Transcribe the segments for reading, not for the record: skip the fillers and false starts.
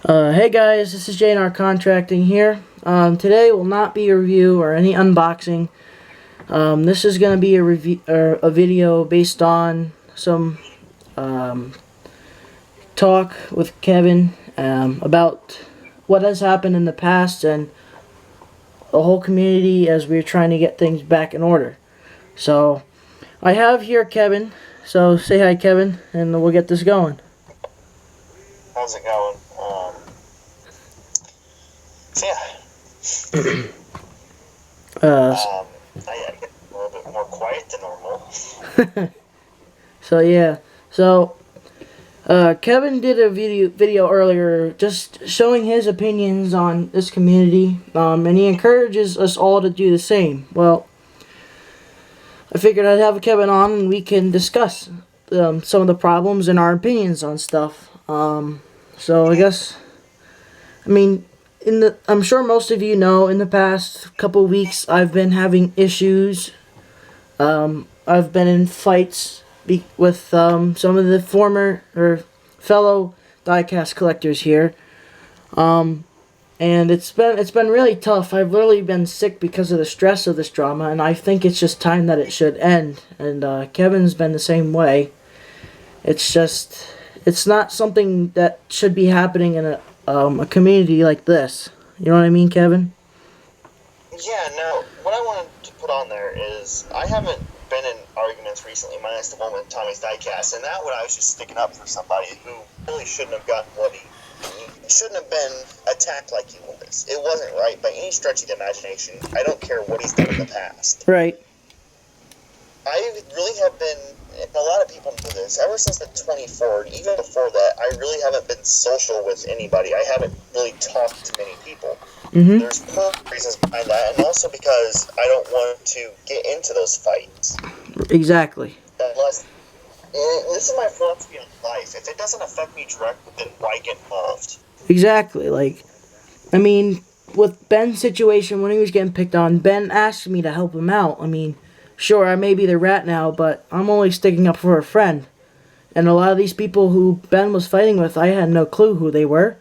Hey guys, this is JNR Contracting here. Today will not be a review or any unboxing. This is going to be a review or a video based on some talk with Kevin about what has happened in the past and the whole community as we're trying to get things back in order. So I have here Kevin. So say hi, Kevin, and we'll get this going. How's it going? So yeah, I get a little bit more quiet than normal. So yeah, so Kevin did a video earlier just showing his opinions on this community, and he encourages us all to do the same. Well, I figured I'd have Kevin on and we can discuss some of the problems and our opinions on stuff. So I guess, I mean, I'm sure most of you know, in the past couple of weeks I've been having issues. I've been in fights with some of the former or fellow diecast collectors here. And it's been really tough. I've literally been sick because of the stress of this drama, and I think it's just time that it should end. And Kevin's been the same way. It's not something that should be happening in a community like this. You know what I mean, Kevin? Yeah, now, what I wanted to put on there is, I haven't been in arguments recently, minus the one with Tommy's Diecast, and that one I was just sticking up for somebody who really shouldn't have gotten what he shouldn't have been attacked like he was. It wasn't right by any stretch of the imagination. I don't care what he's done in the past. Right. I really have been, and a lot of people know this, ever since the 24, even before that, I really haven't been social with anybody. I haven't really talked to many people. Mm-hmm. There's personal reasons behind that, and also because I don't want to get into those fights. Exactly. Unless, and this is my philosophy on life. If it doesn't affect me directly, then why get involved? Exactly. Like, I mean, with Ben's situation when he was getting picked on, Ben asked me to help him out. I mean, sure, I may be the rat now, but I'm only sticking up for a friend. And a lot of these people who Ben was fighting with, I had no clue who they were.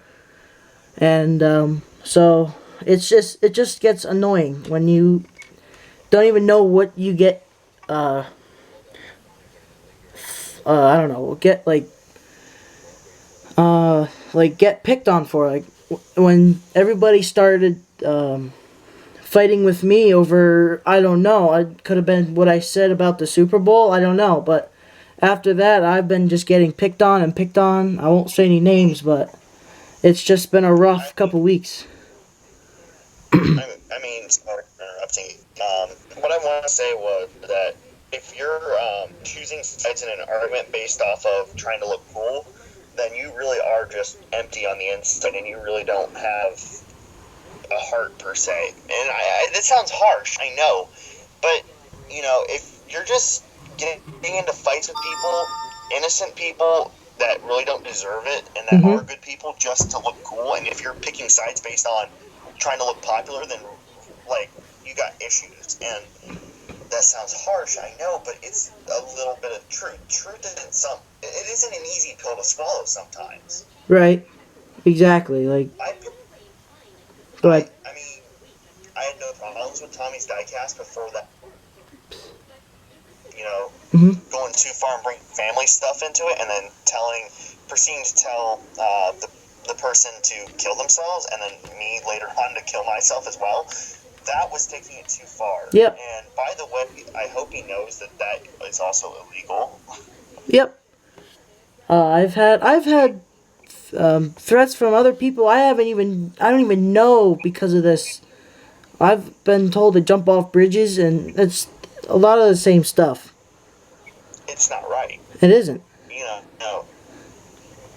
And so it just gets annoying when you don't even know what you get. I don't know, get picked on for, like when everybody started fighting with me over, I don't know, it could have been what I said about the Super Bowl, I don't know, but after that I've been just getting picked on and picked on. I won't say any names, but it's just been a rough couple weeks. I mean, sorry for interrupting. What I want to say was that if you're choosing sides in an argument based off of trying to look cool, then you really are just empty on the inside, and you really don't have a heart per se. And that sounds harsh, I know, but you know, if you're just getting into fights with people, innocent people that really don't deserve it, and that are good people just to look cool, and if you're picking sides based on trying to look popular, then like you got issues. And that sounds harsh, I know, but it's a little bit of truth. Truth isn't it isn't an easy pill to swallow sometimes. Right. Exactly. Like, go ahead. I mean, I had no problems with Tommy's Diecast before that. You know, going too far and bringing family stuff into it, and then proceeding to tell the person to kill themselves, and then me later on to kill myself as well. That was taking it too far. Yep. And by the way, I hope he knows that is also illegal. Yep. I've had threats from other people I don't even know because of this. I've been told to jump off bridges, and it's a lot of the same stuff. It's not right. It isn't. You know, no.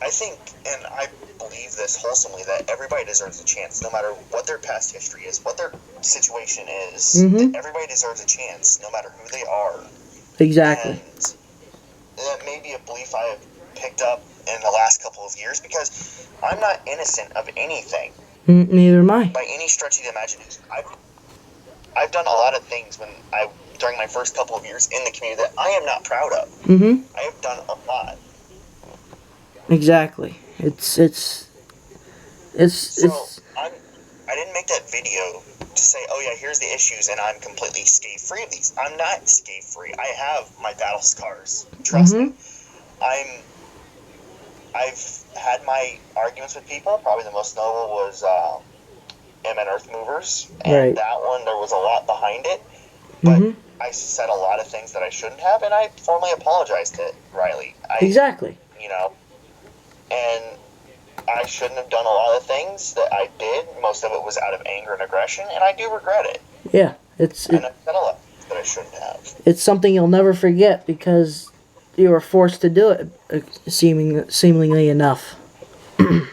I think, and I believe this wholesomely, that everybody deserves a chance, no matter what their past history is, what their situation is. That everybody deserves a chance, no matter who they are. Exactly. And that may be a belief I have picked up in the last couple of years, because I'm not innocent of anything. Neither am I. By any stretch of the imagination. I've done a lot of things during my first couple of years in the community that I am not proud of. I have done a lot. Exactly. It's It's I didn't make that video to say, oh yeah, here's the issues, and I'm completely scathe-free of these. I'm not scathe-free. I have my battle scars. Trust me. I've had my arguments with people. Probably the most notable was M and Earth Movers, and that one there was a lot behind it. But I said a lot of things that I shouldn't have, and I formally apologized to Riley. Exactly. You know, and I shouldn't have done a lot of things that I did. Most of it was out of anger and aggression, and I do regret it. Yeah, and I've said a lot that I shouldn't have. It's something you'll never forget because you were forced to do it, seemingly enough. And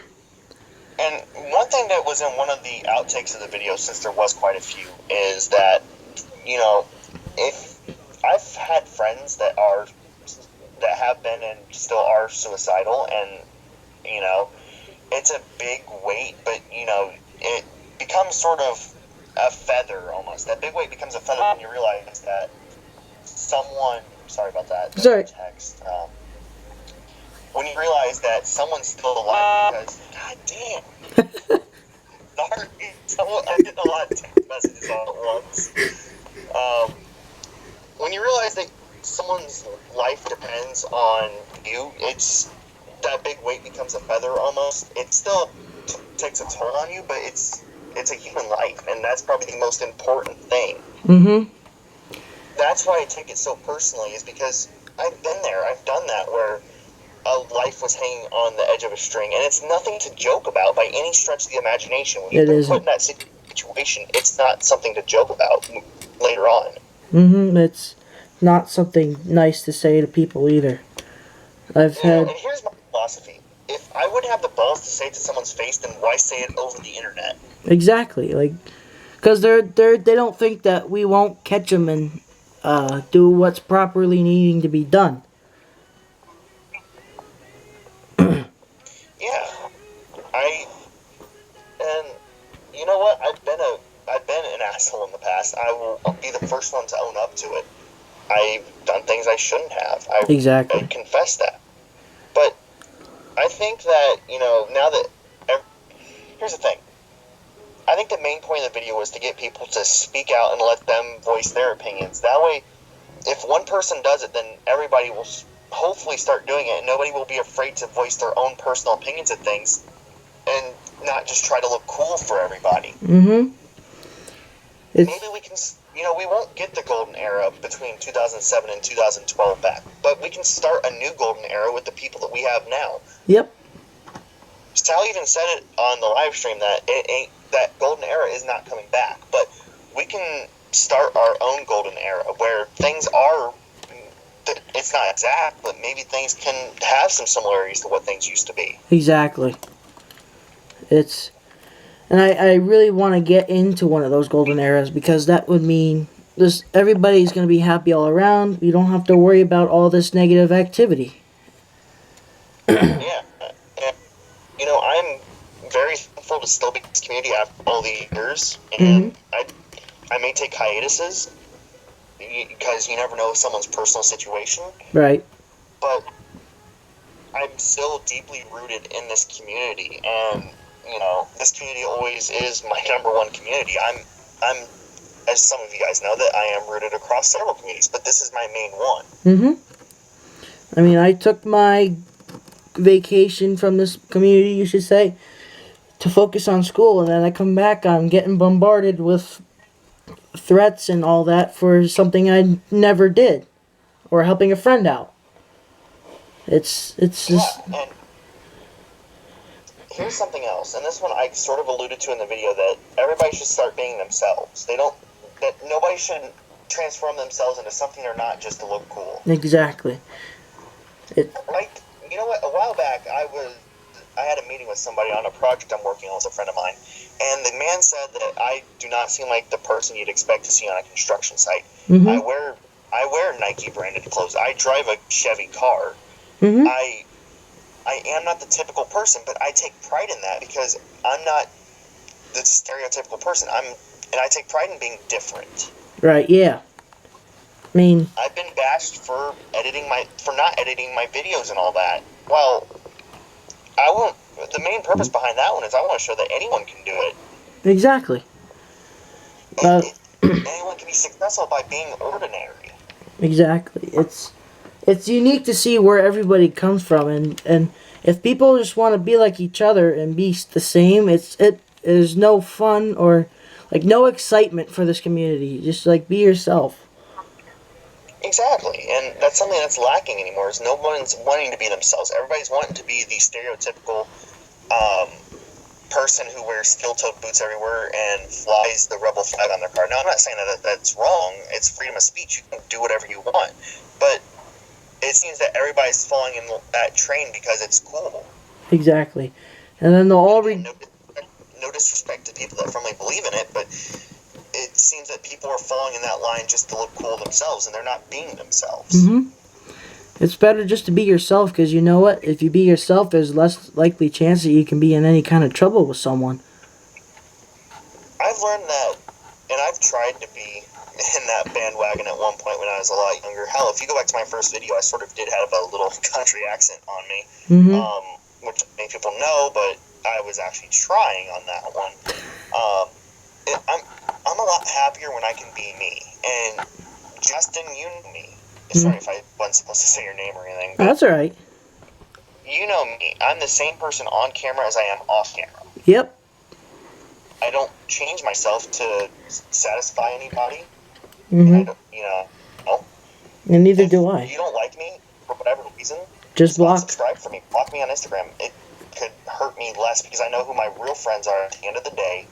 one thing that was in one of the outtakes of the video, since there was quite a few, is that, you know, if I've had friends that have been and still are suicidal, and, you know, it's a big weight, but, you know, it becomes sort of a feather almost. That big weight becomes a feather when you realize that someone, sorry about that, sorry. Text, when you realize that someone's still alive because, god damn, sorry, I'm getting a lot of text messages all at once. When you realize that someone's life depends on you, it's that big weight becomes a feather almost. It still takes a toll on you, but it's a human life, and that's probably the most important thing. That's why I take it so personally, is because I've been there. I've done that, where a life was hanging on the edge of a string, and it's nothing to joke about by any stretch of the imagination. When you've been put in that situation, it's not something to joke about later on. It's not something nice to say to people either. And here's my philosophy. If I would have the balls to say it to someone's face, then why say it over the internet? Exactly, like, because they don't think that we won't catch them and do what's properly needing to be done. Yeah, and you know what? I've been an asshole in the past. I'll be the first one to own up to it. I've done things I shouldn't have. I confess that. But I think that, you know, now that here's the thing. I think the main point of the video was to get people to speak out and let them voice their opinions. That way, if one person does it, then everybody will hopefully start doing it, and nobody will be afraid to voice their own personal opinions of things and not just try to look cool for everybody. Maybe we can, you know, we won't get the golden era between 2007 and 2012 back, but we can start a new golden era with the people that we have now. Yep. Sal even said it on the live stream that that golden era is not coming back, but we can start our own golden era where things are, it's not exact, but maybe things can have some similarities to what things used to be. Exactly. And I really want to get into one of those golden eras, because that would mean everybody's going to be happy all around. You don't have to worry about all this negative activity. Yeah. And, you know, I'm very thankful to still be in this community after all the years. And I may take hiatuses because you never know someone's personal situation. Right. But I'm still deeply rooted in this community, and you know, this community always is my number one community. I'm, as some of you guys know, that I am rooted across several communities, but this is my main one. I mean, I took my vacation from this community, you should say, to focus on school, and then I come back, I'm getting bombarded with threats and all that for something I never did, or helping a friend out. It's just... Yeah, and here's something else, and this one I sort of alluded to in the video, that everybody should start being themselves. That nobody should transform themselves into something they're not just to look cool. Exactly. Like, you know what, a while back, I had a meeting with somebody on a project I'm working on with a friend of mine, and the man said that I do not seem like the person you'd expect to see on a construction site. I wear Nike branded clothes. I drive a Chevy car. I am not the typical person, but I take pride in that because I'm not the stereotypical person. And I take pride in being different. Right, yeah. I mean, I've been bashed for not editing my videos and all that. Well, I won't the main purpose behind that one is I want to show that anyone can do it. Exactly. And anyone can be successful by being ordinary. Exactly. It's unique to see where everybody comes from, and if people just want to be like each other and be the same, it is no fun or like no excitement for this community. Just like be yourself. Exactly, and that's something that's lacking anymore. Is no one's wanting to be themselves. Everybody's wanting to be the stereotypical person who wears steel-toed boots everywhere and flies the rebel flag on their car. Now, I'm not saying that that's wrong. It's freedom of speech. You can do whatever you want, but it seems that everybody's falling in that train because it's cool. Exactly, and then they'll all no disrespect to people that firmly believe in it, but it seems that people are falling in that line just to look cool themselves, and they're not being themselves. Mm-hmm. It's better just to be yourself, because you know what? If you be yourself, there's less likely chance that you can be in any kind of trouble with someone. I've learned that, and I've tried to be in that bandwagon at one point when I was a lot younger. Hell, if you go back to my first video, I sort of did have a little country accent on me, which many people know, but I was actually trying on that one. I'm a lot happier when I can be me. And Justin, you know me. Sorry if I wasn't supposed to say your name or anything. But that's all right. you know me. I'm the same person on camera as I am off camera. Yep. I don't change myself to satisfy anybody. Mm-hmm. And neither if do I. you don't like me for whatever reason, just block. Subscribe for me. Block me on Instagram. It could hurt me less because I know who my real friends are at the end of the day,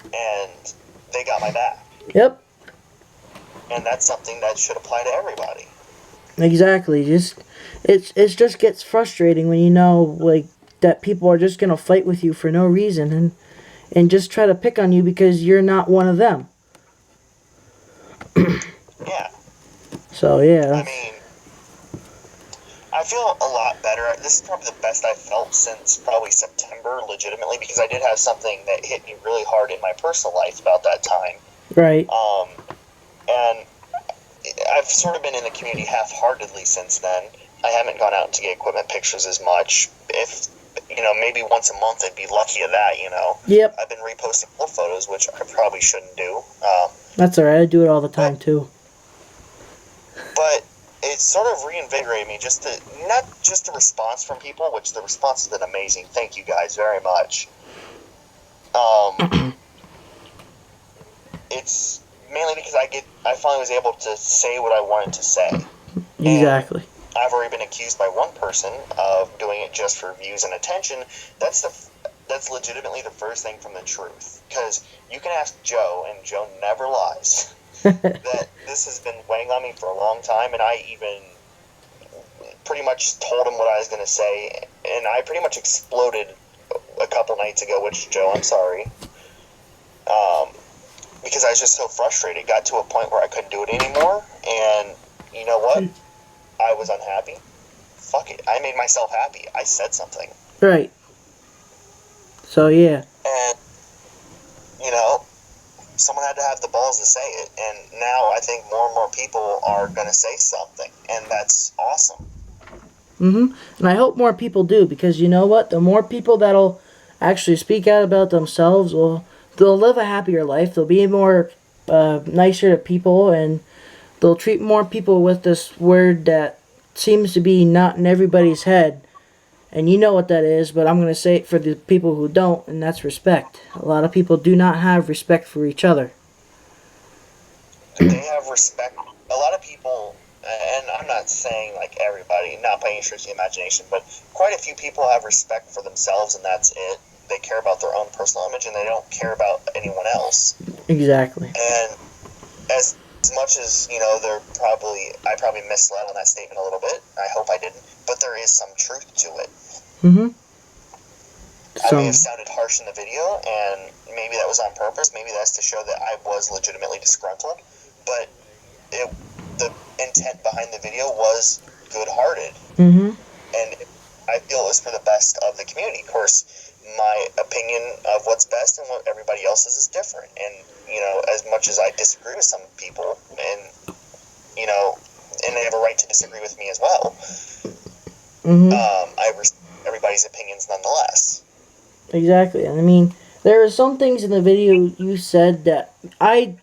and they got my back. Yep. And that's something that should apply to everybody. Exactly. It just gets frustrating when you know like that people are just gonna fight with you for no reason and just try to pick on you because you're not one of them. Yeah. So yeah. I mean, I feel a lot better. This is probably the best I've felt since probably September, legitimately, because I did have something that hit me really hard in my personal life about that time. Right. And I've sort of been in the community half-heartedly since then. I haven't gone out to get equipment pictures as much. If, maybe once a month I'd be lucky at that, Yep. I've been reposting more photos, which I probably shouldn't do. That's alright, I do it all the time, too. But it sort of reinvigorated me, not just the response from people, which the response has been amazing. Thank you guys very much. It's mainly because I finally was able to say what I wanted to say. Exactly. And I've already been accused by one person of doing it just for views and attention. That's legitimately the first thing from the truth. Because you can ask Joe, and Joe never lies, that this has been weighing on me for a long time, and I even pretty much told him what I was going to say, and I pretty much exploded a couple nights ago, which, Joe, I'm sorry. Because I was just so frustrated. It got to a point where I couldn't do it anymore, and you know what? I was unhappy. Fuck it. I made myself happy. I said something. Right. So, yeah. And, someone had to have the balls to say it, and now I think more and more people are going to say something, and that's awesome. Mm-hmm. And I hope more people do, because you know what? The more people that'll actually speak out about themselves, they'll live a happier life. They'll be more nicer to people, and they'll treat more people with this word that seems to be not in everybody's head. And you know what that is, but I'm going to say it for the people who don't, and that's respect. A lot of people do not have respect for each other. They have respect. A lot of people, and I'm not saying like everybody, not by any stretch of the imagination, but quite a few people have respect for themselves, and that's it. They care about their own personal image, and they don't care about anyone else. Exactly. And as much as, I probably misled on that statement a little bit. I hope I didn't. But there is some truth to it. Mm-hmm. I may have sounded harsh in the video, and maybe that was on purpose. Maybe that's to show that I was legitimately disgruntled. But the intent behind the video was good-hearted. Mm-hmm. And I feel it was for the best of the community. Of course, my opinion of what's best and what everybody else's is different. And, as much as I disagree with some people, and, and they have a right to disagree with me as well, mm-hmm. I respect everybody's opinions nonetheless. Exactly. And I mean, there are some things in the video you said that I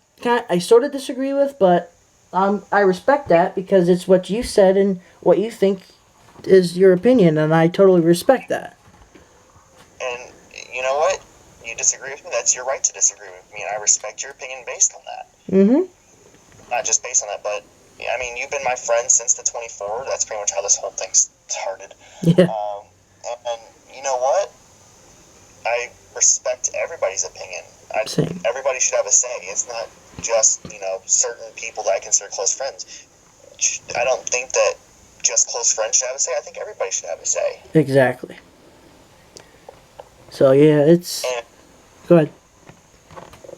sort of disagree with, but I respect that because it's what you said and what you think is your opinion, and I totally respect that. And you know what? You disagree with me. That's your right to disagree with me. And I respect your opinion based on that. Mm-hmm. Not just based on that, but I mean, you've been my friend since the 24. That's pretty much how this whole thing started. Yeah. And you know what? I respect everybody's opinion. Same. Everybody should have a say. It's not just, certain people that I consider close friends. I don't think that just close friends should have a say. I think everybody should have a say. Exactly. So yeah, it's. And, Go ahead.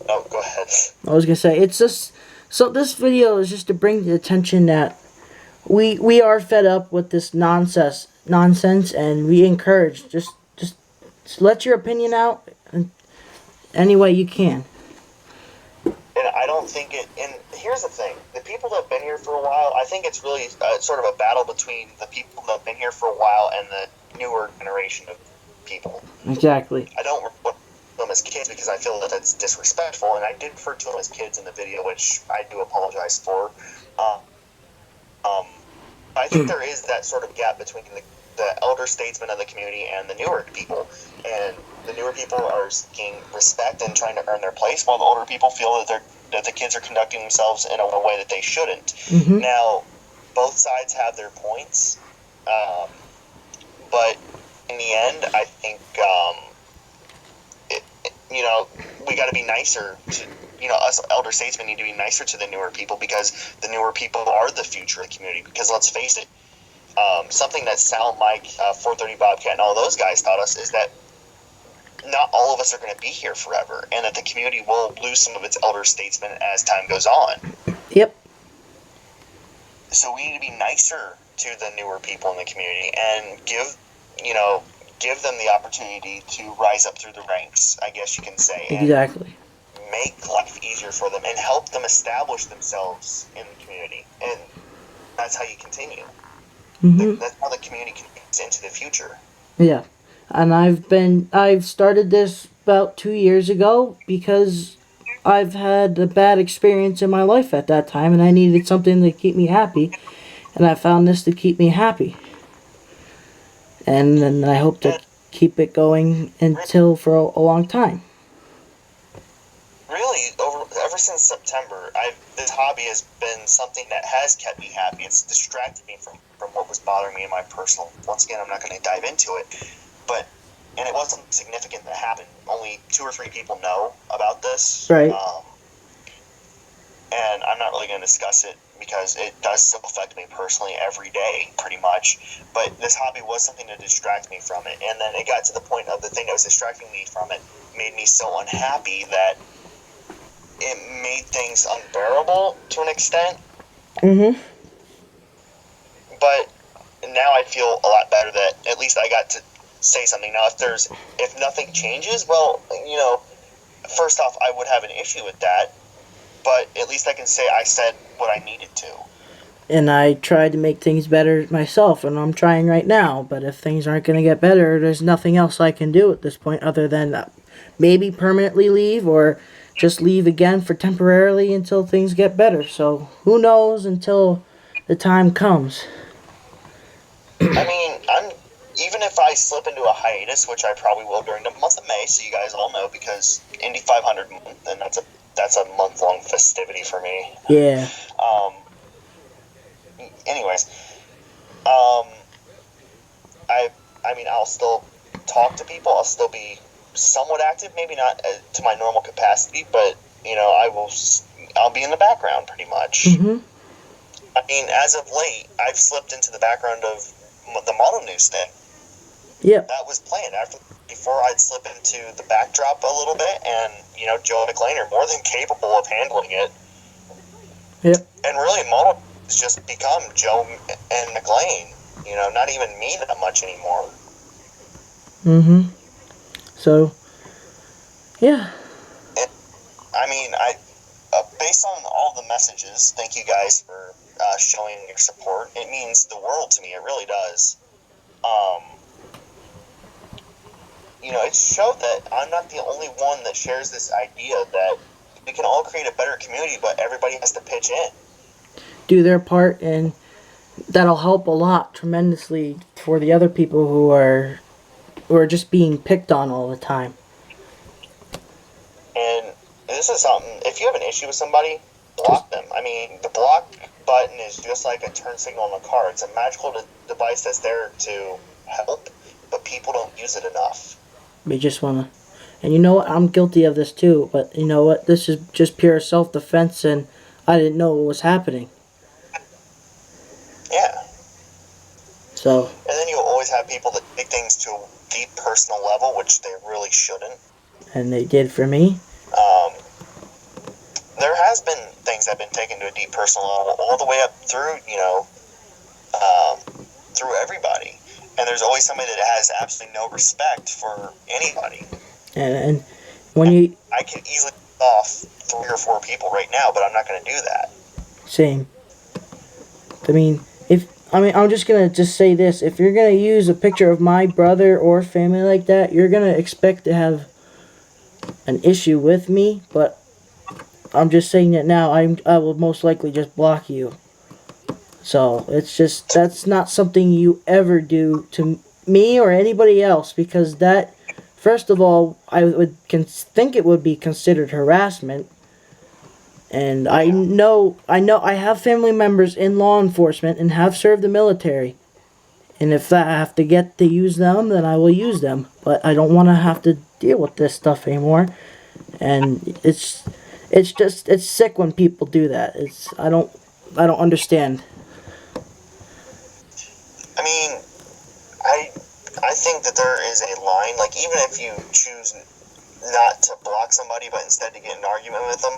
oh, go ahead. I was gonna say it's just. So this video is just to bring the attention that we are fed up with this nonsense, and we encourage just let your opinion out in any way you can. And I don't think it. And here's the thing: the people that have been here for a while, I think it's really sort of a battle between the people that have been here for a while and the newer generation of people. Exactly. I don't refer to them as kids because I feel that that's disrespectful, and I did refer to them as kids in the video, which I do apologize for. I think there is that sort of gap between the elder statesmen of the community and the newer people, and the newer people are seeking respect and trying to earn their place, while the older people feel that the kids are conducting themselves in a way that they shouldn't. Mm-hmm. Now, both sides have their points, but in the end, I think we got to be nicer to. Us elder statesmen need to be nicer to the newer people because the newer people are the future of the community. Because let's face it, something that Sound Mike, 430 Bobcat, and all those guys taught us is that not all of us are going to be here forever, and that the community will lose some of its elder statesmen as time goes on. Yep. So we need to be nicer to the newer people in the community and give them the opportunity to rise up through the ranks, I guess you can say. Exactly. Make life easier for them and help them establish themselves in the community. And that's how you continue. Mm-hmm. That's how the community continues into the future. Yeah. And I've started this about 2 years ago because I've had a bad experience in my life at that time and I needed something to keep me happy, and I found this to keep me happy. And then I hope to keep it going until for a long time. Really, ever since September, this hobby has been something that has kept me happy. It's distracted me from what was bothering me in my personal. Once again, I'm not going to dive into it, and it wasn't significant that happened. Only 2 or 3 people know about this, Right. And I'm not really going to discuss it because it does still affect me personally every day, pretty much. But this hobby was something to distract me from it, and then it got to the point of the thing that was distracting me from it made me so unhappy that it made things unbearable to an extent. Mm-hmm. But now I feel a lot better that at least I got to say something. Now, if nothing changes, well, first off, I would have an issue with that. But at least I can say I said what I needed to. And I tried to make things better myself, and I'm trying right now. But if things aren't going to get better, there's nothing else I can do at this point other than maybe permanently leave or just leave again for temporarily until things get better. So who knows until the time comes. I mean, even if I slip into a hiatus, which I probably will during the month of May, so you guys all know, because Indy 500 month, and that's a month-long festivity for me. Yeah. Anyways, I mean, I'll still talk to people. I'll still be somewhat active, maybe not to my normal capacity, but I'll be in the background pretty much. Mm-hmm. I mean, as of late, I've slipped into the background of the model news thing. Yep. That was planned. Before I'd slip into the backdrop a little bit, and Joe and McLean are more than capable of handling it. Yep. And really, model has just become Joe and McLean. Not even me that much anymore. Mm-hmm. So, yeah. And, I mean, based on all the messages, thank you guys for showing your support. It means the world to me. It really does. it showed that I'm not the only one that shares this idea that we can all create a better community, but everybody has to pitch in. Do their part, and that'll help a lot tremendously for the other people who are just being picked on all the time. And this is something, if you have an issue with somebody, block them. I mean, the block button is just like a turn signal on a car. It's a magical device that's there to help, but people don't use it enough. We just wanna, and you know what? I'm guilty of this too. But you know what? This is just pure self-defense, and I didn't know what was happening. Yeah. So. And then you always have people that take things to a deep personal level, which they really shouldn't. And they did for me. There has been things that have been taken to a deep personal level, all the way up through, through everybody. And there's always somebody that has absolutely no respect for anybody. And when you... I can easily off 3 or 4 people right now, but I'm not going to do that. Same. I'm just going to say this. If you're going to use a picture of my brother or family like that, you're going to expect to have an issue with me, but I'm just saying that now. I will most likely just block you. So, it's just, that's not something you ever do to me or anybody else, because that, first of all, I would think it would be considered harassment. And I know I have family members in law enforcement and have served the military. And if I have to get to use them, then I will use them. But I don't want to have to deal with this stuff anymore. And it's sick when people do that. I don't understand. I mean, I think that there is a line, like even if you choose not to block somebody, but instead to get in an argument with them,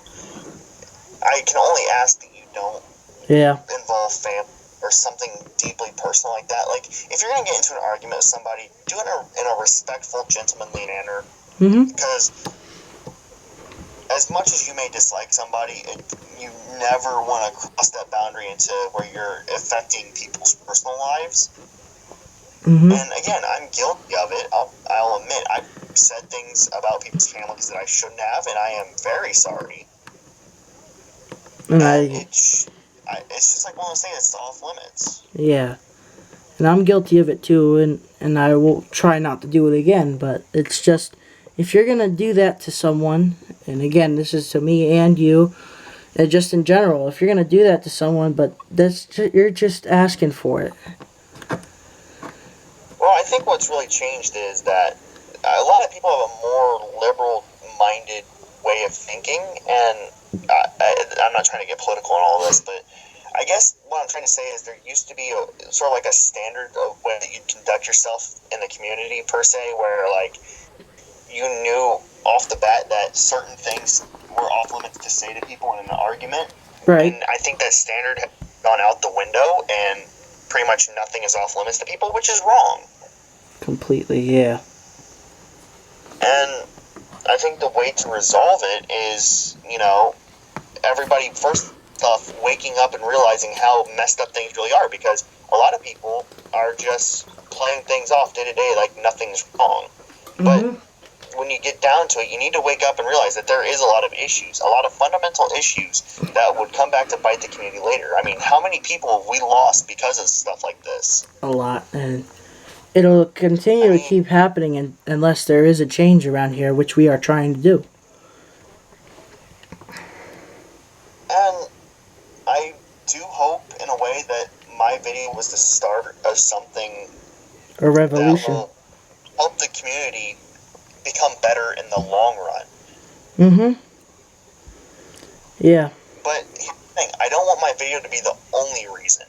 I can only ask that you don't involve family or something deeply personal like that. Like, if you're going to get into an argument with somebody, do it in a respectful, gentlemanly manner. Mm-hmm. Because as much as you may dislike somebody, you never want to cross that boundary into where you're affecting people's personal lives. Mm-hmm. And again, I'm guilty of it. I'll admit, I've said things about people's families that I shouldn't have, and I am very sorry. And it's just like one of those things that's off limits. Yeah. And I'm guilty of it too, and I will try not to do it again, but it's just, if you're going to do that to someone, and again, this is to me and you, and just in general, if you're going to do that to someone, but you're just asking for it. Well, I think what's really changed is that a lot of people have a more liberal-minded way of thinking, and I'm not trying to get political on all this, but I guess what I'm trying to say is there used to be sort of like a standard of way that you conduct yourself in the community, per se, where, like, you knew off the bat that certain things were off limits to say to people in an argument. Right. And I think that standard has gone out the window, and pretty much nothing is off limits to people, which is wrong. Completely, yeah. And I think the way to resolve it is, everybody first off waking up and realizing how messed up things really are, because a lot of people are just playing things off day to day like nothing's wrong. Mm-hmm. But when you get down to it, you need to wake up and realize that there is a lot of issues, a lot of fundamental issues that would come back to bite the community later. I mean, how many people have we lost because of stuff like this? A lot, and it'll continue to keep happening unless there is a change around here, which we are trying to do. And I do hope, in a way, that my video was the start of something, a revolution, that will help the community become better in the long run. Mm-hmm. Yeah. But here's the thing, I don't want my video to be the only reason,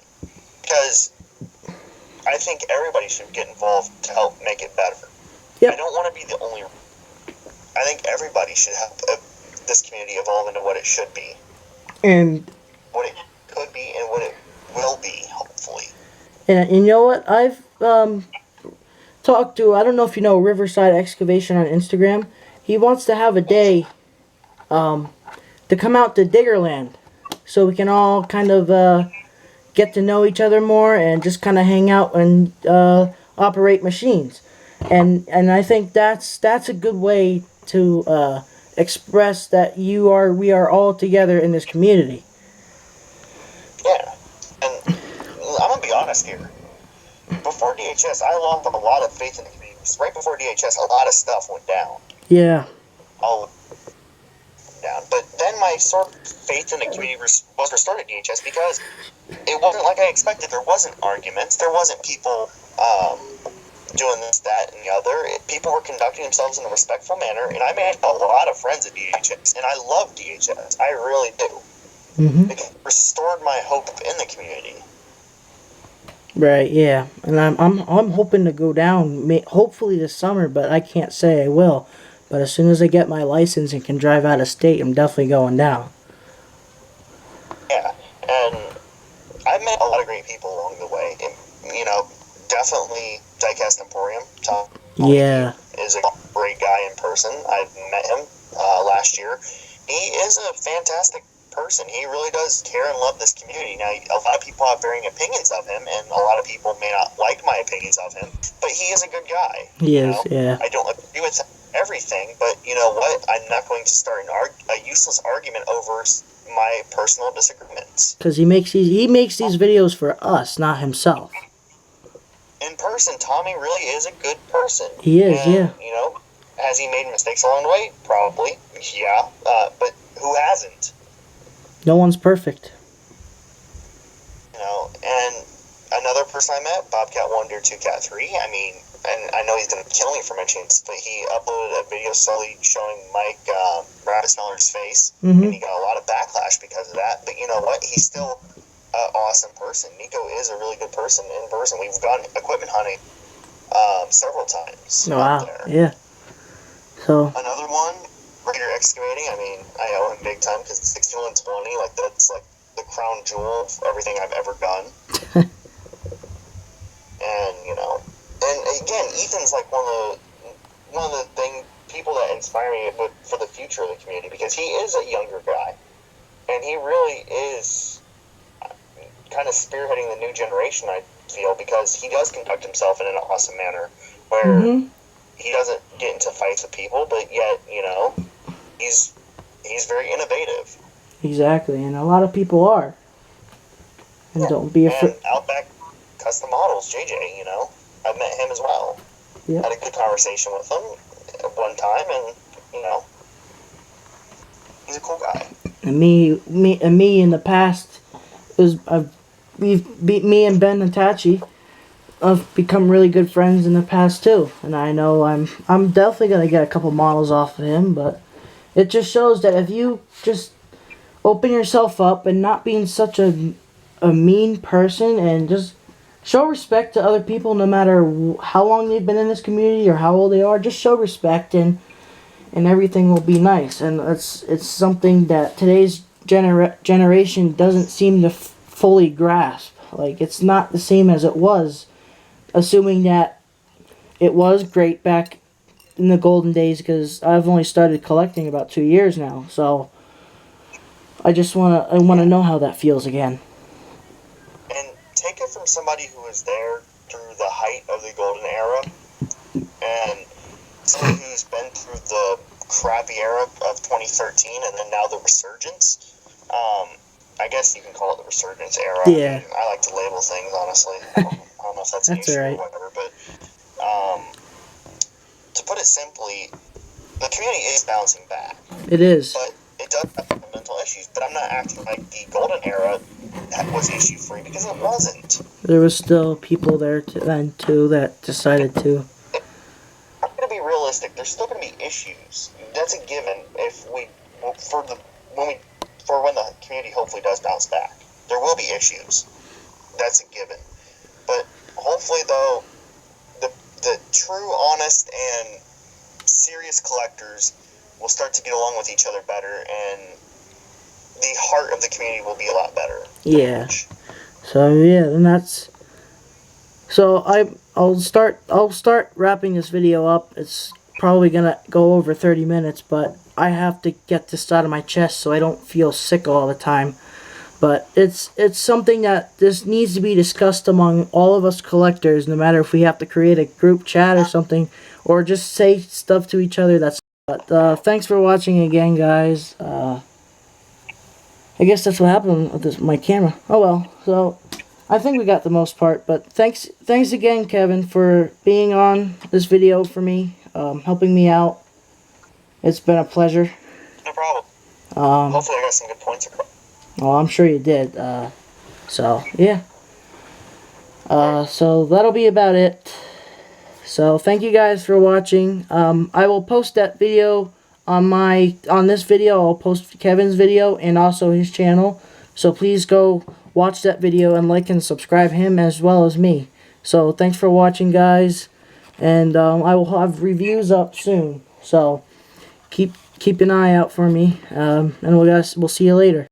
because I think everybody should get involved to help make it better. Yep. I don't want to be the only. I think everybody should help this community evolve into what it should be, and what it could be, and what it will be, hopefully. And you know what? I've talked to, I don't know if you know Riverside Excavation on Instagram. He wants to have a day to come out to Diggerland, so we can all kind of get to know each other more and just kind of hang out and operate machines. and I think that's a good way to express that we are all together in this community. Yeah, and I'm gonna be honest here. Before DHS, I lost a lot of faith in the community. Right before DHS, a lot of stuff went down. Yeah. All down. But then my sort of faith in the community was restored at DHS because it wasn't like I expected. There wasn't arguments. There wasn't people doing this, that, and the other. People were conducting themselves in a respectful manner, and I made a lot of friends at DHS, and I love DHS. I really do. Mm-hmm. It restored my hope in the community. Right, yeah, and I'm hoping to go down, hopefully this summer, but I can't say I will. But as soon as I get my license and can drive out of state, I'm definitely going down. Yeah, and I've met a lot of great people along the way, and definitely Diecast Emporium. Tom is a great guy in person. I've met him last year. He is a fantastic person. He really does care and love this community. Now, a lot of people have varying opinions of him, and a lot of people may not like my opinions of him, but he is a good guy. He is, yeah. I don't agree with everything, but you know what? I'm not going to start a useless argument over my personal disagreements. Because he makes these videos for us, not himself. In person, Tommy really is a good person. He is, yeah. Has he made mistakes along the way? Probably, yeah. But who hasn't? No one's perfect. And another person I met, Bobcat 1, Deer 2, Cat 3. I mean, and I know he's going to kill me for mentioning this, but he uploaded a video slowly showing Mike Rabbit Smeller's face, Mm-hmm. and he got a lot of backlash because of that. But you know what? He's still an awesome person. Nico is a really good person in person. We've gone equipment hunting several times. Wow, there. yeah. So another one, Raider Excavating. I mean, I owe him big time because 6120, like that's like the crown jewel of everything I've ever done. And again, Ethan's like one of the people that inspire me for the future of the community, because he is a younger guy, and he really is kind of spearheading the new generation, I feel, because he does conduct himself in an awesome manner where mm-hmm. he doesn't get into fights with people, but yet, he's very innovative. Exactly, and a lot of people are. And yeah. Don't be afraid. And Outback Custom Models, JJ, I've met him as well. Yep. Had a good conversation with him at one time, and, he's a cool guy. And me in the past me and Ben Natachi have become really good friends in the past too. And I know I'm definitely gonna get a couple models off of him, but it just shows that if you just open yourself up and not being such a mean person and just show respect to other people, no matter how long they've been in this community or how old they are, just show respect and everything will be nice. And it's something that today's generation doesn't seem to fully grasp. Like, it's not the same as it was, assuming that it was great back in the golden days, because I've only started collecting about 2 years now, so I want to know how that feels again. And take it from somebody who was there through the height of the golden era, and somebody who's been through the crappy era of 2013, and then now the resurgence. I guess you can call it the resurgence era. Yeah. I like to label things, honestly. I don't know if that's an issue right. or whatever, but to put it simply, the community is bouncing back. It is. But it does have fundamental issues. But I'm not acting like the golden era was issue-free, because it wasn't. There was still people there then too that decided to. I'm going to be realistic. There's still going to be issues. That's a given. When the community hopefully does bounce back, there will be issues. That's a given. But hopefully, though, the true, honest, and serious collectors will start to get along with each other better, and the heart of the community will be a lot better. Yeah. So yeah, then that's. So I'll start wrapping this video up. It's probably gonna go over 30 minutes, but I have to get this out of my chest so I don't feel sick all the time. But it's something that just needs to be discussed among all of us collectors, no matter if we have to create a group chat or something, or just say stuff to each other. But thanks for watching again, guys. I guess that's what happened with my camera. Oh well. So I think we got the most part. But thanks again, Kevin, for being on this video for me, helping me out. It's been a pleasure. No problem. Hopefully I got some good points across. Oh, I'm sure you did. So, yeah. So that'll be about it. So, thank you guys for watching. I will post that video on this video. I'll post Kevin's video and also his channel. So, please go watch that video and like and subscribe him as well as me. So, thanks for watching, guys. And I will have reviews up soon. So, keep an eye out for me. And we'll see you later.